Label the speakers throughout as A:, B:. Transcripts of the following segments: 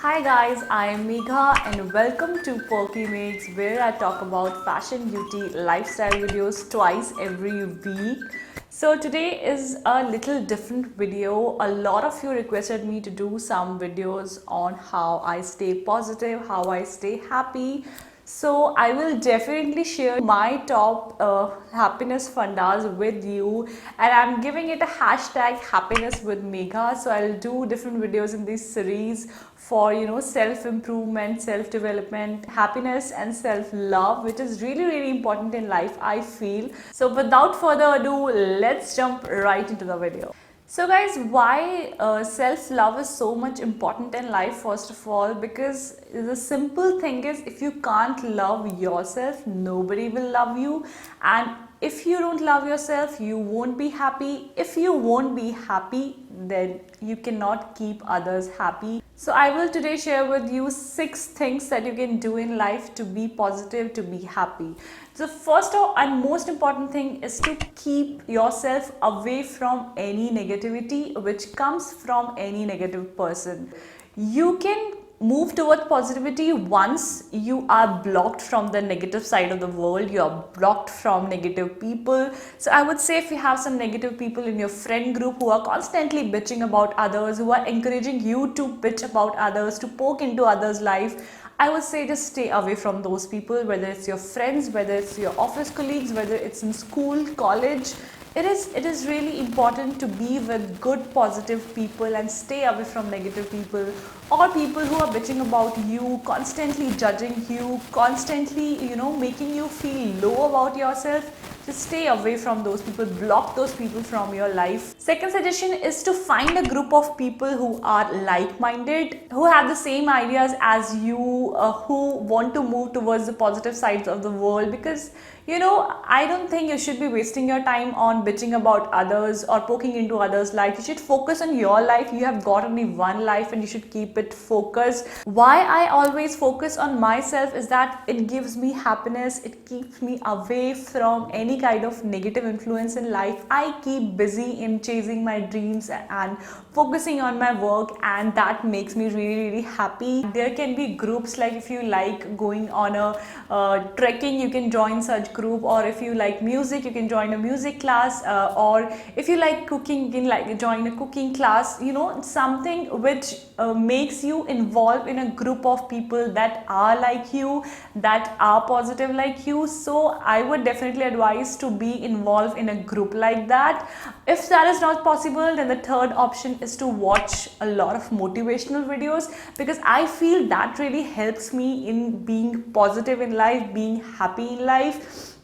A: Hi guys, I am Megha and welcome to Perky Mates, where I talk about fashion, beauty, lifestyle videos twice every week. So today is a little different video. A lot of you requested me to do some videos on how I stay positive, how I stay happy. So I will definitely share my top happiness fundas with you, and I'm giving it a hashtag happiness with Megha. So I'll do different videos in this series for self improvement, self development, happiness and self love, which is really important in life, I feel. So without further ado, let's jump right into the video. So guys, why self-love is so much important in life? First of all, because the simple thing is, if you can't love yourself, nobody will love you. And if you don't love yourself, you won't be happy. If you won't be happy, then you cannot keep others happy. So I will today share with you 6 things that you can do in life to be positive, to be happy. The first and most important thing is to keep yourself away from any negativity which comes from any negative person. You can move toward positivity once you are blocked from the negative side of the world, you are blocked from negative people. So I would say, if you have some negative people in your friend group who are constantly bitching about others, who are encouraging you to bitch about others, to poke into others' life, I would say just stay away from those people, whether it's your friends, whether it's your office colleagues, whether it's in school, college. It is really important to be with good positive people and stay away from negative people, or people who are bitching about you, constantly judging you, constantly making you feel low about yourself. Just stay away from those people, block those people from your life. Second suggestion is to find a group of people who are like-minded, who have the same ideas as you, who want to move towards the positive sides of the world. Because I don't think you should be wasting your time on bitching about others or poking into others' life. You should focus on your life. You have got only one life and you should keep it focused. Why I always focus on myself is that it gives me happiness. It keeps me away from any kind of negative influence in life. I keep busy in chasing my dreams and focusing on my work, and that makes me really happy. There can be groups, like if you like going on a trekking, you can join such group, or if you like music, you can join a music class, or if you like cooking, you can join a cooking class. Something which makes you involved in a group of people that are like you, that are positive like you. So I would definitely advise to be involved in a group like that. If that is not possible, then the third option is to watch a lot of motivational videos, because I feel that really helps me in being positive in life, being happy in life.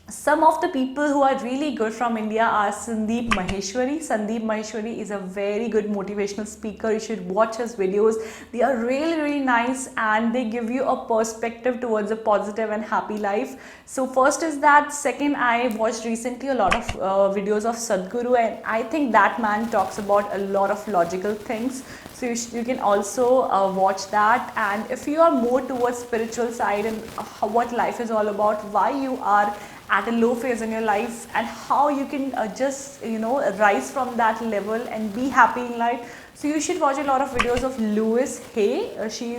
A: Some of the people who are really good from India are Sandeep Maheshwari. Sandeep Maheshwari is a very good motivational speaker. You should watch his videos. They are really nice, and they give you a perspective towards a positive and happy life. So first is that. Second, I watched recently a lot of videos of Sadhguru, and I think that man talks about a lot of logical things. So you can also watch that. And if you are more towards spiritual side and what life is all about, why you are at a low phase in your life, and how you can just rise from that level and be happy in life, so you should watch a lot of videos of Louise Hay. She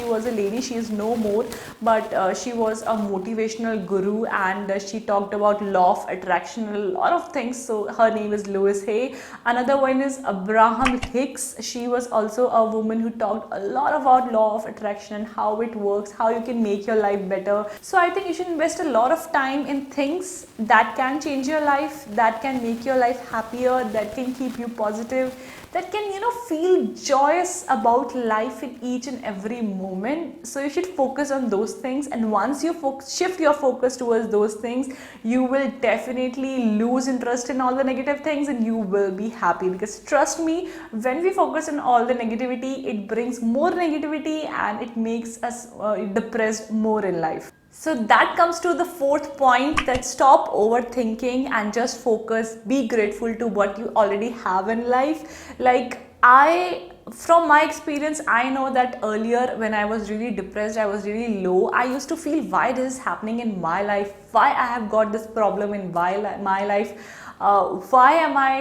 A: was a lady, she is no more, but she was a motivational guru, and she talked about law of attraction and a lot of things. So her name is Louise Hay. Another one is Abraham Hicks. She was also a woman who talked a lot about law of attraction and how it works, how you can make your life better. So I think you should invest a lot of time in things that can change your life, that can make your life happier, that can keep you positive, that can feel joyous about life in each and every moment. So you should focus on those things, and once you shift your focus towards those things, you will definitely lose interest in all the negative things, and you will be happy. Because trust me, when we focus on all the negativity, it brings more negativity and it makes us depressed more in life. So that comes to the fourth point, that stop overthinking and just focus, be grateful to what you already have in life. From my experience, I know that earlier when I was really depressed, I was really low, I used to feel, why this is happening in my life, why I have got this problem in my life. why am I,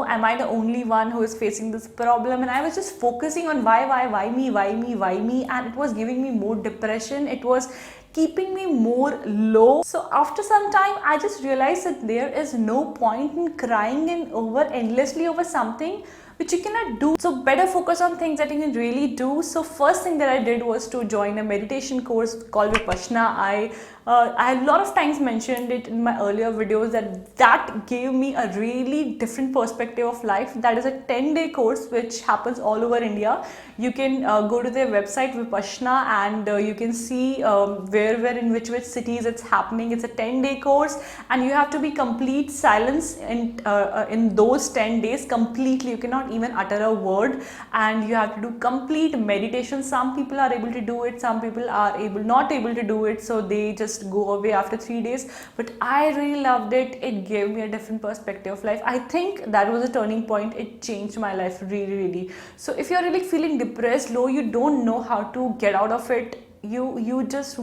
A: am I the only one who is facing this problem? And I was just focusing on why me, why me, and it was giving me more depression. It was keeping me more low. So after some time, I just realized that there is no point in crying and over endlessly over something which you cannot do. So better focus on things that you can really do. So first thing that I did was to join a meditation course called Vipassana. I a lot of times mentioned it in my earlier videos that gave me a really different perspective of life. That is a 10-day course which happens all over India. You can go to their website Vipassana, and you can see where in which cities it's happening. It's a 10-day course, and you have to be complete silence in those 10 days completely. You cannot even utter a word, and you have to do complete meditation. Some people are able to do it, some people are not able to do it, so they just go away after 3 days. But I really loved it. It gave me a different perspective of life. I think that was a turning point. It changed my life really. So if you're really feeling depressed, low, you don't know how to get out of it, you just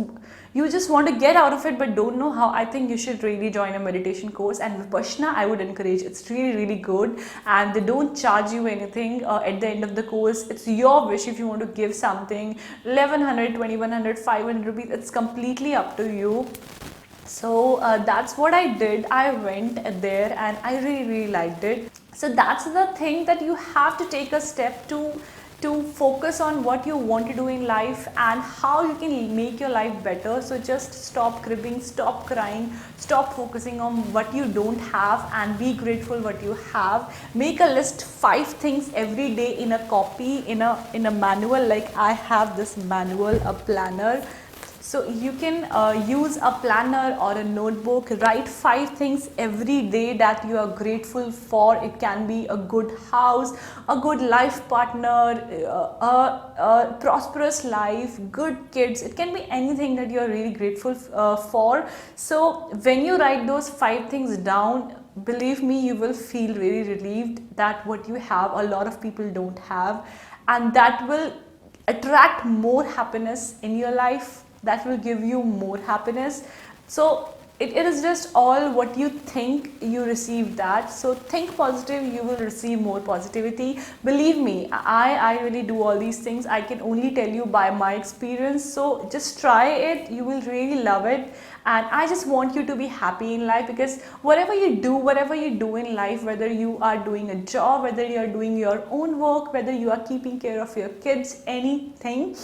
A: want to get out of it but don't know how, I think you should really join a meditation course. And Vipassana, I would encourage. It's really good, and they don't charge you anything at the end of the course. It's your wish if you want to give something, 1100, 2100, 500 rupees. It's completely up to you. So that's what I did. I went there and I really liked it. So that's the thing, that you have to take a step to focus on what you want to do in life and how you can make your life better. So just stop cribbing, stop crying, stop focusing on what you don't have, and be grateful what you have. Make a list, 5 things every day in a copy, in a manual. Like I have this manual, a planner. So you can use a planner or a notebook. Write 5 things every day that you are grateful for. It can be a good house, a good life partner, a prosperous life, good kids. It can be anything that you are really grateful for. So when you write those 5 things down, believe me, you will feel really relieved that what you have, a lot of people don't have, and that will attract more happiness in your life. That will give you more happiness. So it is just all what you think, you receive that. So think positive, you will receive more positivity. Believe me, I really do all these things. I can only tell you by my experience. So just try it, you will really love it. And I just want you to be happy in life, because whatever you do in life, whether you are doing a job, whether you are doing your own work, whether you are keeping care of your kids, anything,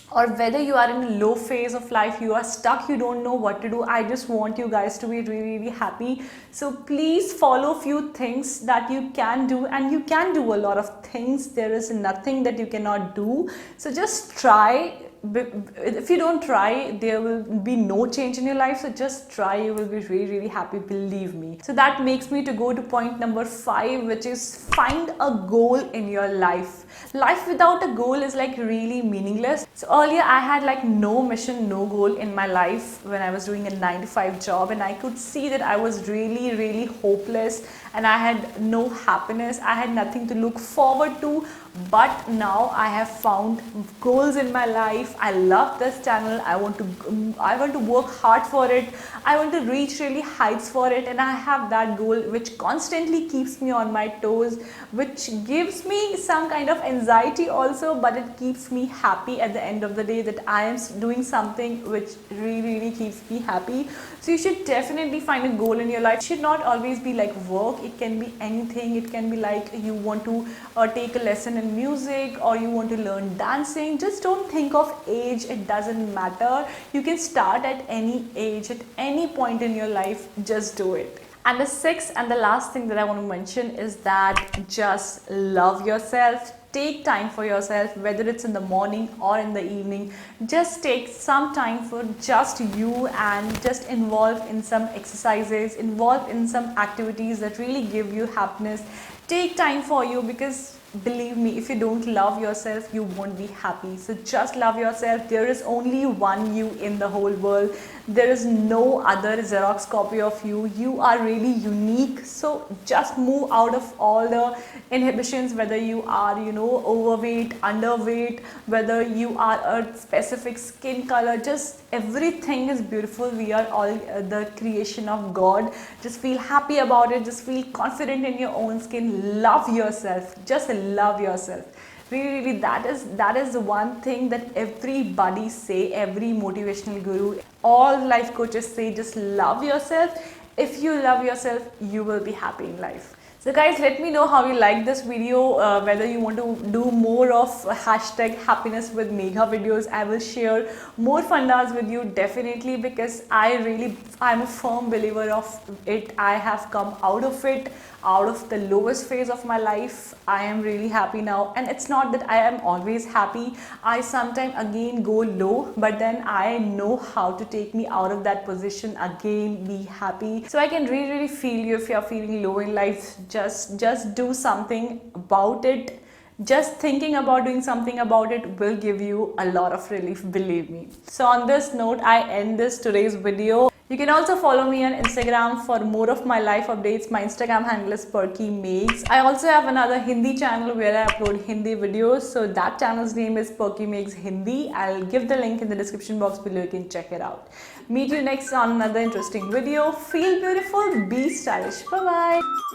A: or whether you are in a low phase of life, you are stuck, you don't know what to do, I just want you guys to be really happy. So please follow few things that you can do, and you can do a lot of things. There is nothing that you cannot do. So just try. If you don't try, there will be no change in your life. So just try, you will be really happy, believe me. So that makes me to go to point number 5, which is find a goal in your life. Life without a goal is like really meaningless. So earlier I had like no mission, no goal in my life when I was doing a 9-to-5 job, and I could see that I was really hopeless, and I had no happiness. I had nothing to look forward to. But now I have found goals in my life. I love this channel. I want to work hard for it. I want to reach really heights for it, and I have that goal which constantly keeps me on my toes, which gives me some kind of anxiety also, but it keeps me happy at the end of the day, that I am doing something which really keeps me happy. So you should definitely find a goal in your life. It should not always be like work. It can be anything. It can be like you want to take a lesson in music, or you want to learn dancing. Just don't think of age. It doesn't matter. You can start at any age, at any point in your life. Just do it. And the 6th and the last thing that I want to mention is that just love yourself. Take time for yourself, whether it's in the morning or in the evening. Just take some time for just you, and just involve in some exercises, involve in some activities that really give you happiness. Take time for you, because believe me, if you don't love yourself, you won't be happy. So just love yourself. There is only one you in the whole world. There is no other Xerox copy of you. You are really unique. So just move out of all the inhibitions, whether you are, overweight, underweight, whether you are a specific skin color. Just everything is beautiful. We are all the creation of God. Just feel happy about it. Just feel confident in your own skin. Love yourself. Just love yourself. Really, that is the one thing that everybody say, every motivational guru, all life coaches say. Just love yourself. If you love yourself, you will be happy in life. So guys, let me know how you like this video, whether you want to do more of hashtag happiness with Megha videos. I will share more fundas with you definitely, because I'm a firm believer of it. I have come out of it, out of the lowest phase of my life. I am really happy now, and it's not that I am always happy. I sometimes again go low, but then I know how to take me out of that position again, be happy. So I can really feel you if you're feeling low in life. Just do something about it. Just thinking about doing something about it will give you a lot of relief, believe me. So on this note, I end today's video. You can also follow me on Instagram for more of my life updates. My Instagram handle is Perky Makes. I also have another Hindi channel where I upload Hindi videos. So that channel's name is Perky Makes Hindi. I'll give the link in the description box below. You can check it out. Meet you next on another interesting video. Feel beautiful, be stylish. Bye bye.